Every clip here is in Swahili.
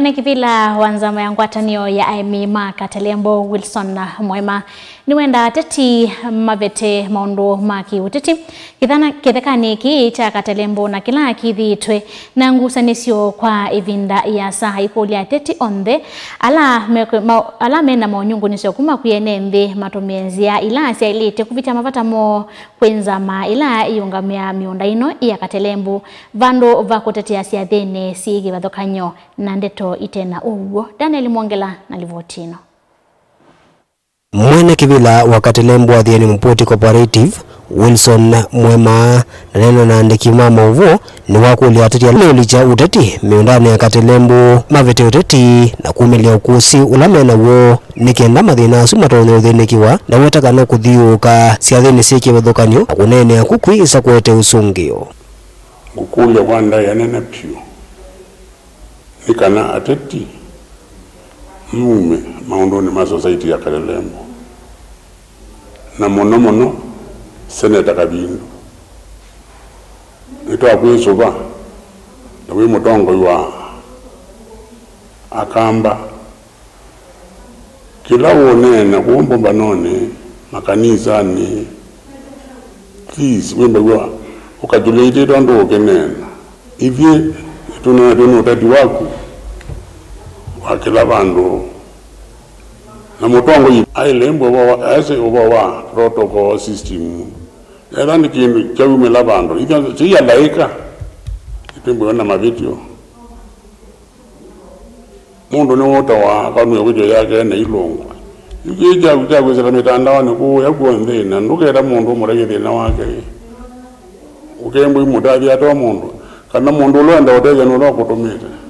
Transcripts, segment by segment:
Mwene kivila wanzama ya ngwatanio ya Aimi Makatelembo Wilson Mwema ni wenda teti mavete maundu maki uteti kithekani ki cha Katelembo na kila kithitwe na ngusanisio kwa ivinda ya saha ikulia teti onde ala mena maunyungu nisio kuma kuyene nthi matumenzia ila sia ilite kuvita mavata mo kwenzama ila iungamia miunda ino ya Katelembo vandu vakutetea sia thene siigi vathokanyo na ndeto itena uwo. Daniel Mwongela na livotino. Mwene kivila wa Katelembo Adhiani Mpoti Cooperative Wilson Mwema na neno na andiki mama uvo ni wakuli atati ya licha uteti miundani ya Katelembo mavete uteti na kumilia ukusi ulamena uo nikienda mathina sumatonyo uthinikiwa na wetaka no kuthiuka siathini siki vathokanyo na kunene ya kukwi isa kwete usungio ngukulia wanda ya nene pio nikana ateti mume maundoni ma society ya Katelembo na mono Senator Kabindu ito akwizuba na we mutongo wa akamba kila wonena kumbomba none makanisa ni please wembe wa ukajulete ndo kenena ivye tuno tati wako wakila bandu na mutongo yi ailembo wa ase wa protocol system era nikindu chabume la bandu iya laika itembo na mavideo mundu ni wota wa kanu video yake na ilongo ikija kutagweza mitandao ni ku yakuonde na ndukera mundu murege na wake ukembo imudali ato mundu kana mundu londa otega no lokutumita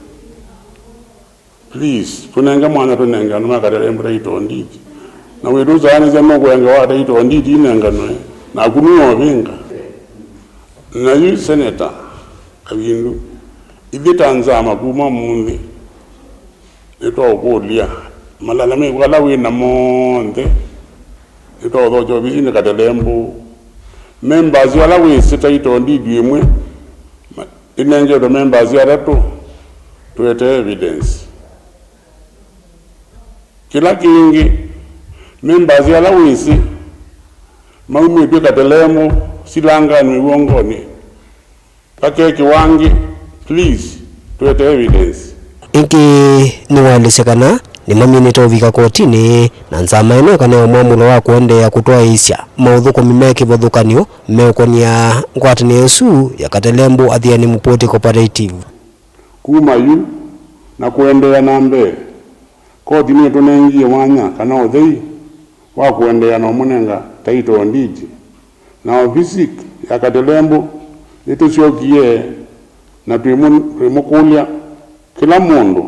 please tunenga mwana tunenga no Katelembo ito nditi na wetu zani za moko yanga wata ito nditi inenga no na kunuwa vinga na yu Senator Kabindu ibita kuma mundi ito okulia malalame wala wina monde ito dojo bizine Katelembo members wala wisita ito nditi imwe inenge do members yaratu tuete evidence kila kingi members yala wisi maumu ipi Katelembo silanga ni uongoni pake kiwangi please tuete evidence inki ni walisekana ni maminito vika kotini na nzama ino kaneo mwamulo wa kuende ya kutoa isya maudhuko mimeki vodhukanyo meokonia ngwatini yesu ya Katelembo Adhiani Mpoti Cooperative kuma yu na kuendea nambe koti ni tunengie wanya kana othei wa kuendea na munenga taito ndiji na ofisi ya Katelembo itusiokie na twimukulia kila mundu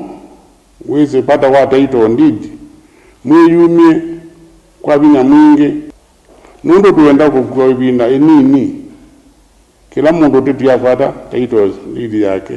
wese pata wa taito ndiji mwiyumie kwa vinya mwingi nundo tuenda kukua ibinda enini kila mundu tutiafata taito ndiji yake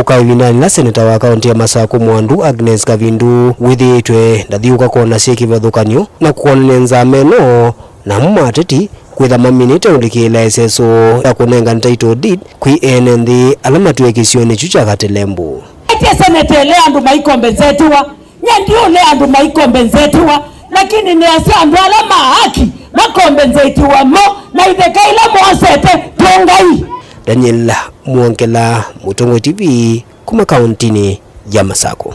ukaivinani na Senator wa kaunti ya Masako Mwandu Agnes Kavindu withitwe ndathiuka kona siki vathukanyo na kuonenza meno na mmateti kwitha maminite ulikila eseso ya kunenga title deed kwi NND alama tuekisio ni chucha Katelembo ete Senator le andu maikombenzetwa nyendio le andu maikombenzetwa lakini ni asi andu alama haki makombenzetwa mo na ithekaila mwasete tuongai. Daniel Mwongela, Mutongo TV, kuma kauntini ya Masako.